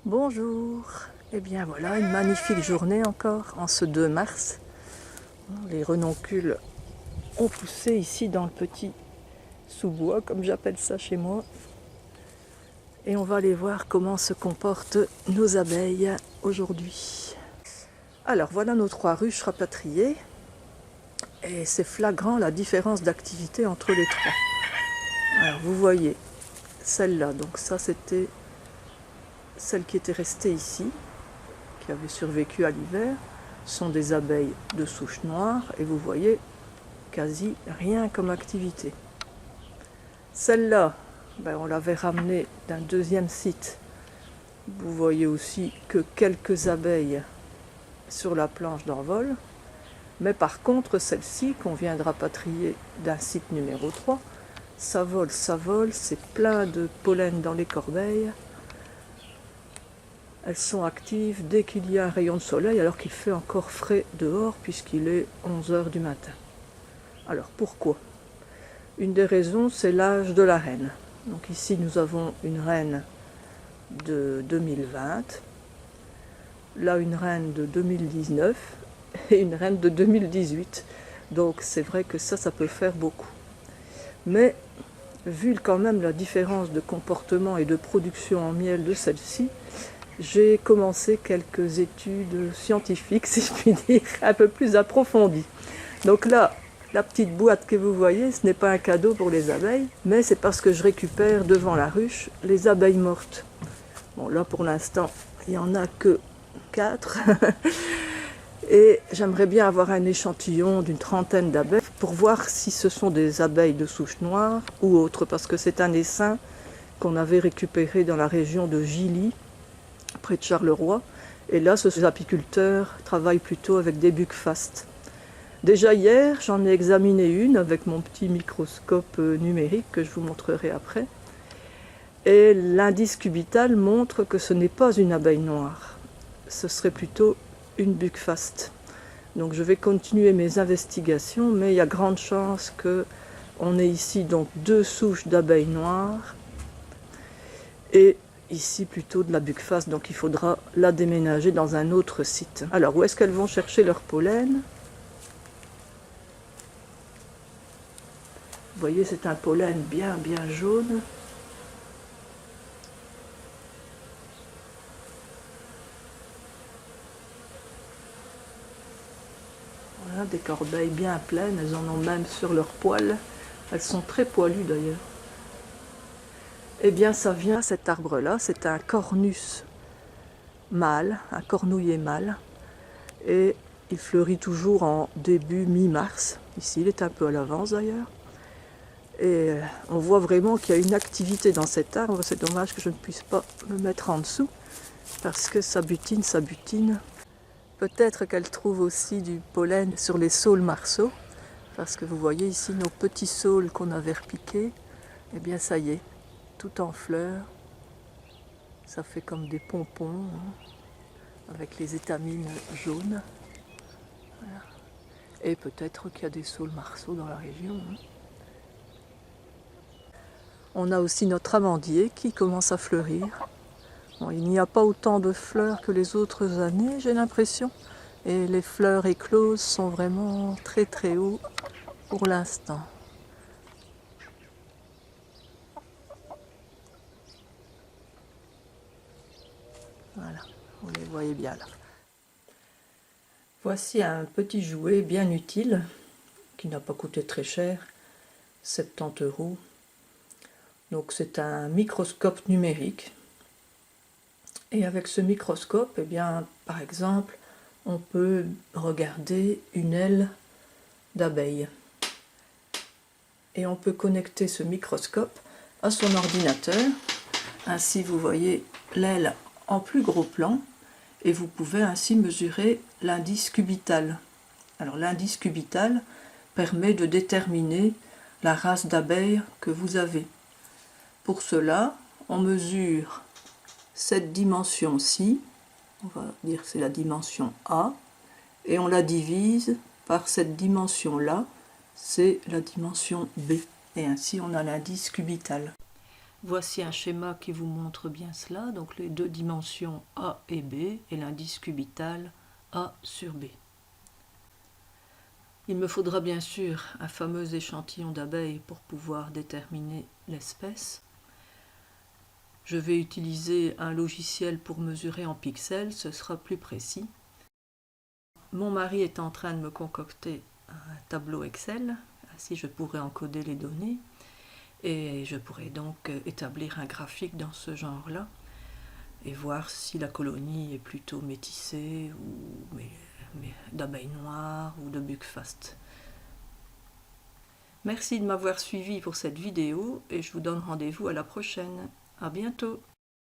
Bonjour, et bien voilà une magnifique journée encore en ce 2 mars. Les renoncules ont poussé ici dans le petit sous-bois, comme j'appelle ça chez moi. Et on va aller voir comment se comportent nos abeilles aujourd'hui. Alors voilà nos 3 ruches rapatriées. Et c'est flagrant la différence d'activité entre les 3. Alors vous voyez celle-là, donc ça c'était celle qui était restée ici, qui avait survécu à l'hiver, sont des abeilles de souche noire et vous voyez quasi rien comme activité. Celle-là, on l'avait ramenée d'un deuxième site. Vous voyez aussi que quelques abeilles sur la planche d'envol. Mais par contre, celle-ci, qu'on vient de rapatrier d'un site numéro 3, ça vole, c'est plein de pollen dans les corbeilles. Elles sont actives dès qu'il y a un rayon de soleil, alors qu'il fait encore frais dehors, puisqu'il est 11 h du matin. Alors pourquoi? Une des raisons, c'est l'âge de la reine. Donc ici, nous avons une reine de 2020, là une reine de 2019 et une reine de 2018. Donc c'est vrai que ça peut faire beaucoup. Mais vu quand même la différence de comportement et de production en miel de celle-ci, j'ai commencé quelques études scientifiques, si je puis dire, un peu plus approfondies. Donc là, la petite boîte que vous voyez, ce n'est pas un cadeau pour les abeilles, mais c'est parce que je récupère devant la ruche les abeilles mortes. Bon, là pour l'instant, il n'y en a que 4. Et j'aimerais bien avoir un échantillon d'une trentaine d'abeilles pour voir si ce sont des abeilles de souche noire ou autres, parce que c'est un essaim qu'on avait récupéré dans la région de Gilly, près de Charleroi. Et là, ces apiculteurs travaillent plutôt avec des buckfast. Déjà hier, j'en ai examiné une avec mon petit microscope numérique que je vous montrerai après. Et l'indice cubital montre que ce n'est pas une abeille noire. Ce serait plutôt une buckfast. Donc je vais continuer mes investigations, mais il y a grande chance qu'on ait ici donc 2 souches d'abeilles noires et ici plutôt de la buckfast, donc il faudra la déménager dans un autre site. Alors où est-ce qu'elles vont chercher leur pollen? Vous voyez, c'est un pollen bien jaune. Voilà, des corbeilles bien pleines, elles en ont même sur leurs poils. Elles sont très poilues d'ailleurs. Eh bien ça vient, cet arbre-là, c'est un cornus mâle, un cornouiller mâle. Et il fleurit toujours en début mi-mars. Ici, il est un peu à l'avance d'ailleurs. Et on voit vraiment qu'il y a une activité dans cet arbre. C'est dommage que je ne puisse pas me mettre en dessous, parce que ça butine, ça butine. Peut-être qu'elle trouve aussi du pollen sur les saules marceaux, parce que vous voyez ici nos petits saules qu'on avait repiqués. Eh bien ça y est, tout en fleurs. Ça fait comme des pompons, avec les étamines jaunes. Voilà. Et peut-être qu'il y a des saules marceaux dans la région. On a aussi notre amandier qui commence à fleurir. Bon, il n'y a pas autant de fleurs que les autres années, j'ai l'impression. Et les fleurs écloses sont vraiment très hauts pour l'instant. Voilà, vous les voyez bien là. Voici un petit jouet bien utile, qui n'a pas coûté très cher, 70 €. Donc c'est un microscope numérique. Et avec ce microscope, eh bien, par exemple, on peut regarder une aile d'abeille. Et on peut connecter ce microscope à son ordinateur. Ainsi, vous voyez l'aile en plus gros plan et vous pouvez ainsi mesurer l'indice cubital. Alors l'indice cubital permet de déterminer la race d'abeilles que vous avez. Pour cela, on mesure cette dimension-ci, on va dire que c'est la dimension A, et on la divise par cette dimension-là, c'est la dimension B. Et ainsi on a l'indice cubital. Voici un schéma qui vous montre bien cela, donc les deux dimensions A et B et l'indice cubital A sur B. Il me faudra bien sûr un fameux échantillon d'abeilles pour pouvoir déterminer l'espèce. Je vais utiliser un logiciel pour mesurer en pixels, ce sera plus précis. Mon mari est en train de me concocter un tableau Excel, ainsi je pourrai encoder les données et je pourrai donc établir un graphique dans ce genre-là et voir si la colonie est plutôt métissée ou d'abeilles noires ou de buckfast. Merci de m'avoir suivi pour cette vidéo et je vous donne rendez-vous à la prochaine. À bientôt.